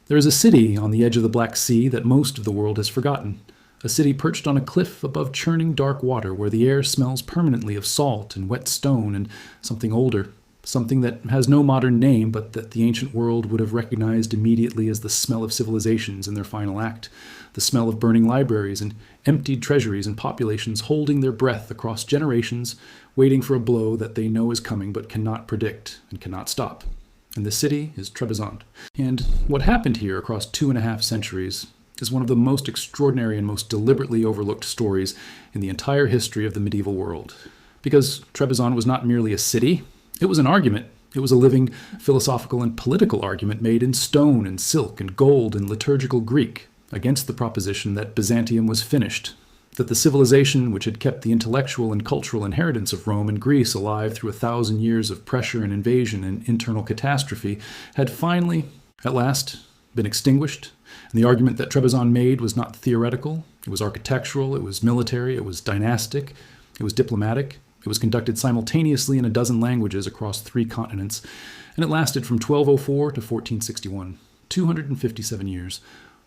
There is a city on the edge of the Black Sea that most of the world has forgotten. A city perched on a cliff above churning dark water where the air smells permanently of salt and wet stone and something older, something that has no modern name but that the ancient world would have recognized immediately as the smell of civilizations in their final act, the smell of burning libraries and emptied treasuries and populations holding their breath across generations, waiting for a blow that they know is coming but cannot predict and cannot stop. And the city is Trebizond. And what happened here across 2.5 centuries is one of the most extraordinary and most deliberately overlooked stories in the entire history of the medieval world. Because Trebizond was not merely a city, it was an argument. It was a living philosophical and political argument made in stone and silk and gold and liturgical Greek against the proposition that Byzantium was finished, that the civilization which had kept the intellectual and cultural inheritance of Rome and Greece alive through 1,000 years of pressure and invasion and internal catastrophe had finally, at last, been extinguished. And the argument that Trebizond made was not theoretical, it was architectural, it was military, it was dynastic, it was diplomatic, it was conducted simultaneously in 12 languages across 3 continents, and it lasted from 1204 to 1461, 257 years,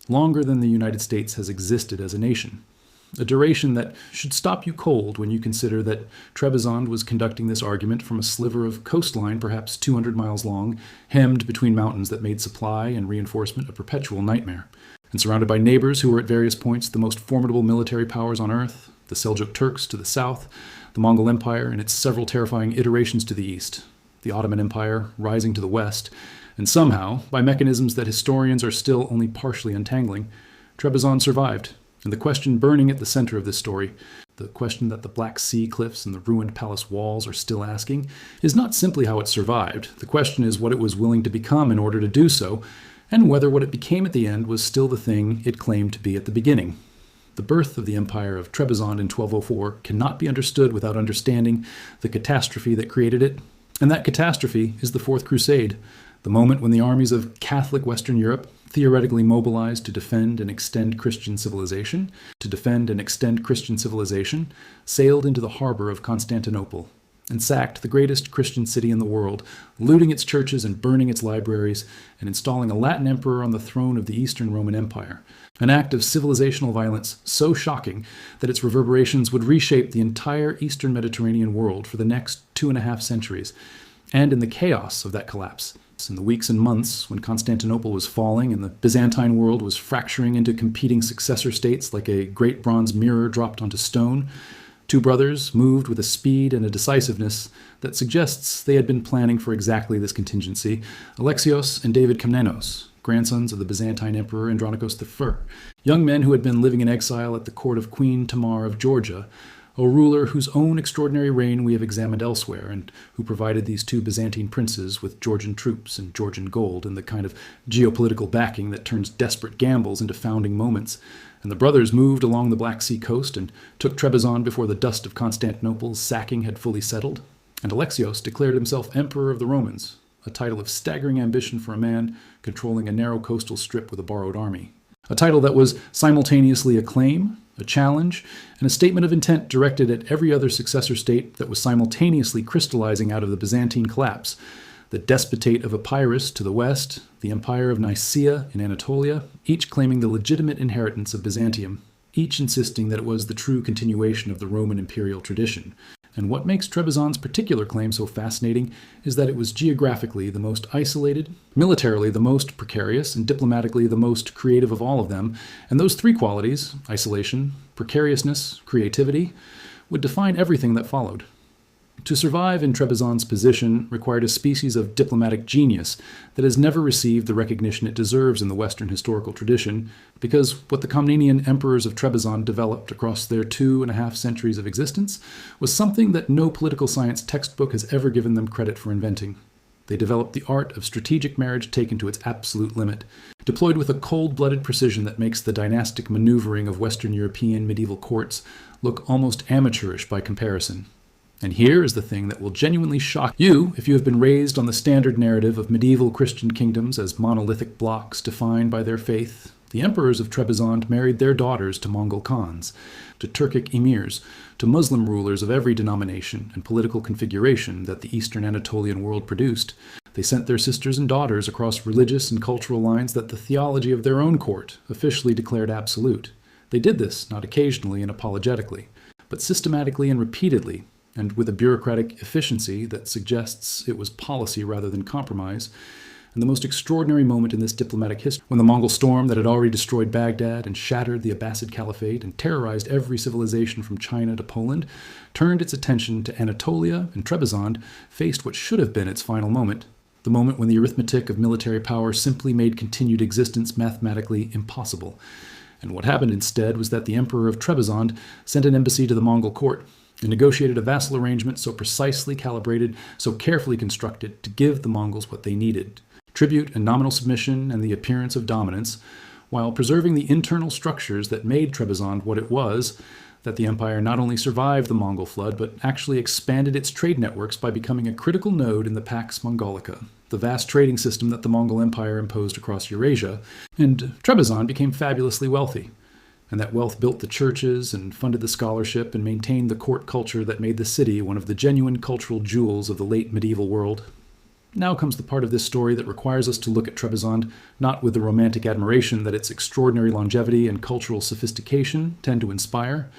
longer than the United States has existed as a nation. A duration that should stop you cold when you consider that Trebizond was conducting this argument from a sliver of coastline perhaps 200 miles long, hemmed between mountains that made supply and reinforcement a perpetual nightmare, and surrounded by neighbors who were at various points the most formidable military powers on earth, the Seljuk Turks to the south, the Mongol Empire and its several terrifying iterations to the east, the Ottoman Empire rising to the west, and somehow, by mechanisms that historians are still only partially untangling, Trebizond survived. And the question burning at the center of this story, the question that the Black Sea cliffs and the ruined palace walls are still asking, is not simply how it survived. The question is what it was willing to become in order to do so, and whether what it became at the end was still the thing it claimed to be at the beginning. The birth of the Empire of Trebizond in 1204 cannot be understood without understanding the catastrophe that created it, and that catastrophe is the Fourth Crusade, the moment when the armies of Catholic Western Europe theoretically mobilized to defend and extend Christian civilization, sailed into the harbor of Constantinople and sacked the greatest Christian city in the world, looting its churches and burning its libraries, and installing a Latin emperor on the throne of the Eastern Roman Empire, an act of civilizational violence so shocking that its reverberations would reshape the entire Eastern Mediterranean world for the next 2.5 centuries. And in the chaos of that collapse, in the weeks and months when Constantinople was falling and the Byzantine world was fracturing into competing successor states like a great bronze mirror dropped onto stone, 2 brothers moved with a speed and a decisiveness that suggests they had been planning for exactly this contingency, Alexios and David Komnenos, grandsons of the Byzantine Emperor Andronikos I, young men who had been living in exile at the court of Queen Tamar of Georgia, a ruler whose own extraordinary reign we have examined elsewhere, and who provided these 2 Byzantine princes with Georgian troops and Georgian gold and the kind of geopolitical backing that turns desperate gambles into founding moments. And the brothers moved along the Black Sea coast and took Trebizond before the dust of Constantinople's sacking had fully settled. And Alexios declared himself Emperor of the Romans, a title of staggering ambition for a man controlling a narrow coastal strip with a borrowed army. A title that was simultaneously a claim, a challenge, and a statement of intent directed at every other successor state that was simultaneously crystallizing out of the Byzantine collapse. The despotate of Epirus to the west, the Empire of Nicaea in Anatolia, each claiming the legitimate inheritance of Byzantium, each insisting that it was the true continuation of the Roman imperial tradition. And what makes Trebizond's particular claim so fascinating is that it was geographically the most isolated, militarily the most precarious, and diplomatically the most creative of all of them. And those 3 qualities, isolation, precariousness, creativity, would define everything that followed. To survive in Trebizond's position required a species of diplomatic genius that has never received the recognition it deserves in the Western historical tradition, because what the Komnenian emperors of Trebizond developed across their 2.5 centuries of existence was something that no political science textbook has ever given them credit for inventing. They developed the art of strategic marriage taken to its absolute limit, deployed with a cold-blooded precision that makes the dynastic maneuvering of Western European medieval courts look almost amateurish by comparison. And here is the thing that will genuinely shock you if you have been raised on the standard narrative of medieval Christian kingdoms as monolithic blocks defined by their faith. The emperors of Trebizond married their daughters to Mongol Khans, to Turkic emirs, to Muslim rulers of every denomination and political configuration that the Eastern Anatolian world produced. They sent their sisters and daughters across religious and cultural lines that the theology of their own court officially declared absolute. They did this not occasionally and apologetically, but systematically and repeatedly, and with a bureaucratic efficiency that suggests it was policy rather than compromise. And the most extraordinary moment in this diplomatic history, when the Mongol storm that had already destroyed Baghdad and shattered the Abbasid Caliphate and terrorized every civilization from China to Poland, turned its attention to Anatolia and Trebizond, faced what should have been its final moment, the moment when the arithmetic of military power simply made continued existence mathematically impossible. And what happened instead was that the Emperor of Trebizond sent an embassy to the Mongol court and negotiated a vassal arrangement so precisely calibrated, so carefully constructed to give the Mongols what they needed: tribute and nominal submission and the appearance of dominance, while preserving the internal structures that made Trebizond what it was, that the empire not only survived the Mongol flood, but actually expanded its trade networks by becoming a critical node in the Pax Mongolica, the vast trading system that the Mongol Empire imposed across Eurasia, and Trebizond became fabulously wealthy. And that wealth built the churches and funded the scholarship and maintained the court culture that made the city one of the genuine cultural jewels of the late medieval world. Now comes the part of this story that requires us to look at Trebizond not with the romantic admiration that its extraordinary longevity and cultural sophistication tend to inspire,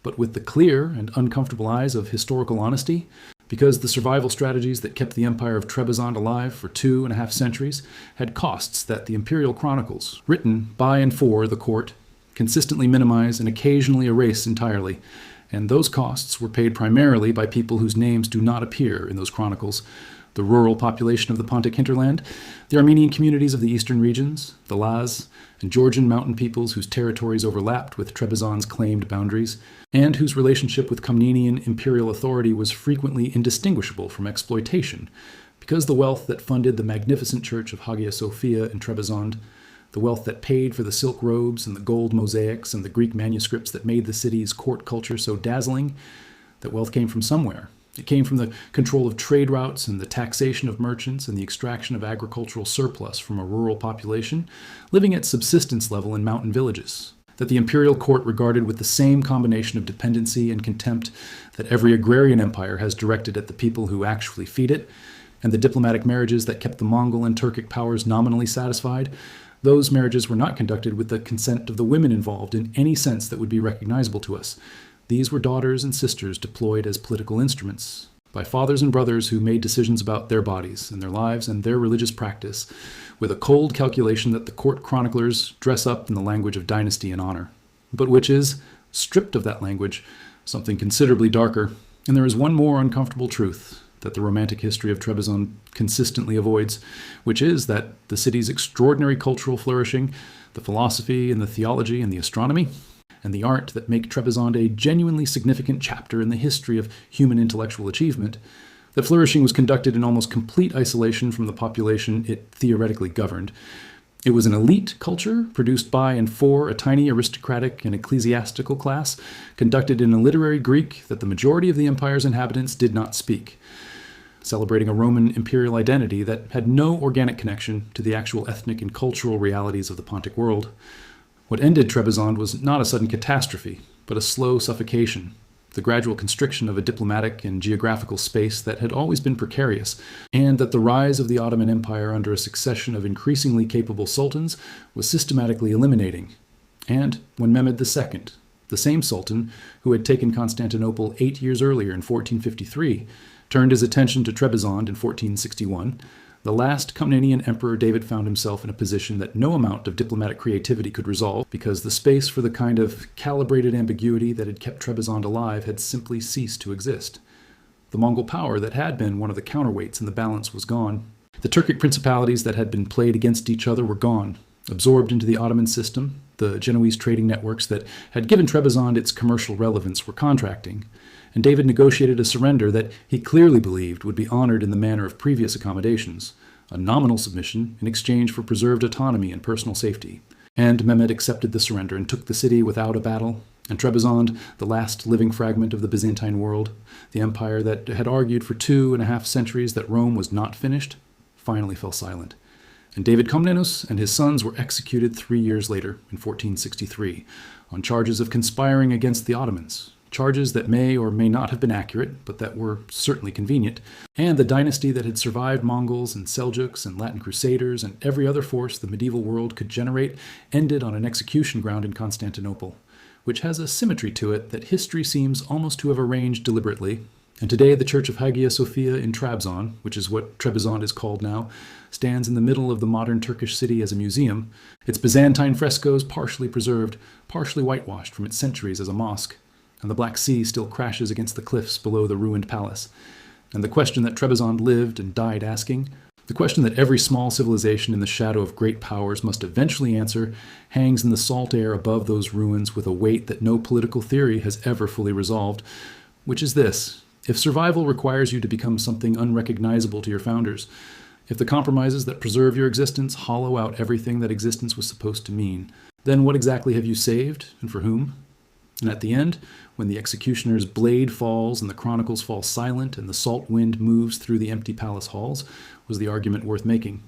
but with the clear and uncomfortable eyes of historical honesty, because the survival strategies that kept the Empire of Trebizond alive for 2.5 centuries had costs that the imperial chronicles, written by and for the court, consistently minimize and occasionally erase entirely, and those costs were paid primarily by people whose names do not appear in those chronicles: the rural population of the Pontic hinterland, the Armenian communities of the eastern regions, the Laz, and Georgian mountain peoples whose territories overlapped with Trebizond's claimed boundaries, and whose relationship with Komnenian imperial authority was frequently indistinguishable from exploitation, because the wealth that funded the magnificent church of Hagia Sophia in Trebizond, the wealth that paid for the silk robes and the gold mosaics and the Greek manuscripts that made the city's court culture so dazzling, that wealth came from somewhere. It came from the control of trade routes and the taxation of merchants and the extraction of agricultural surplus from a rural population living at subsistence level in mountain villages, that the imperial court regarded with the same combination of dependency and contempt that every agrarian empire has directed at the people who actually feed it, and the diplomatic marriages that kept the Mongol and Turkic powers nominally satisfied. Those marriages were not conducted with the consent of the women involved in any sense that would be recognizable to us. These were daughters and sisters deployed as political instruments by fathers and brothers who made decisions about their bodies and their lives and their religious practice with a cold calculation that the court chroniclers dress up in the language of dynasty and honor, but which is, stripped of that language, something considerably darker. And there is one more uncomfortable truth that the romantic history of Trebizond consistently avoids, which is that the city's extraordinary cultural flourishing, the philosophy and the theology and the astronomy, and the art that make Trebizond a genuinely significant chapter in the history of human intellectual achievement, that flourishing was conducted in almost complete isolation from the population it theoretically governed. It was an elite culture produced by and for a tiny aristocratic and ecclesiastical class, conducted in a literary Greek that the majority of the empire's inhabitants did not speak, celebrating a Roman imperial identity that had no organic connection to the actual ethnic and cultural realities of the Pontic world. What ended Trebizond was not a sudden catastrophe, but a slow suffocation, the gradual constriction of a diplomatic and geographical space that had always been precarious, and that the rise of the Ottoman Empire under a succession of increasingly capable sultans was systematically eliminating. And when Mehmed II, the same sultan who had taken Constantinople 8 years earlier in 1453, turned his attention to Trebizond in 1461, the last Komnenian emperor David found himself in a position that no amount of diplomatic creativity could resolve, because the space for the kind of calibrated ambiguity that had kept Trebizond alive had simply ceased to exist. The Mongol power that had been one of the counterweights in the balance was gone. The Turkic principalities that had been played against each other were gone, absorbed into the Ottoman system. The Genoese trading networks that had given Trebizond its commercial relevance were contracting, and David negotiated a surrender that he clearly believed would be honored in the manner of previous accommodations, a nominal submission in exchange for preserved autonomy and personal safety. And Mehmed accepted the surrender and took the city without a battle, and Trebizond, the last living fragment of the Byzantine world, the empire that had argued for 2.5 centuries that Rome was not finished, finally fell silent. And David Komnenos and his sons were executed 3 years later, in 1463, on charges of conspiring against the Ottomans, charges that may or may not have been accurate, but that were certainly convenient. And the dynasty that had survived Mongols and Seljuks and Latin Crusaders and every other force the medieval world could generate ended on an execution ground in Constantinople, which has a symmetry to it that history seems almost to have arranged deliberately. And today the Church of Hagia Sophia in Trabzon, which is what Trebizond is called now, stands in the middle of the modern Turkish city as a museum, its Byzantine frescoes partially preserved, partially whitewashed from its centuries as a mosque, and the Black Sea still crashes against the cliffs below the ruined palace. And the question that Trebizond lived and died asking, the question that every small civilization in the shadow of great powers must eventually answer, hangs in the salt air above those ruins with a weight that no political theory has ever fully resolved, which is this: if survival requires you to become something unrecognizable to your founders, if the compromises that preserve your existence hollow out everything that existence was supposed to mean, then what exactly have you saved, and for whom? And at the end, when the executioner's blade falls and the chronicles fall silent and the salt wind moves through the empty palace halls, was the argument worth making?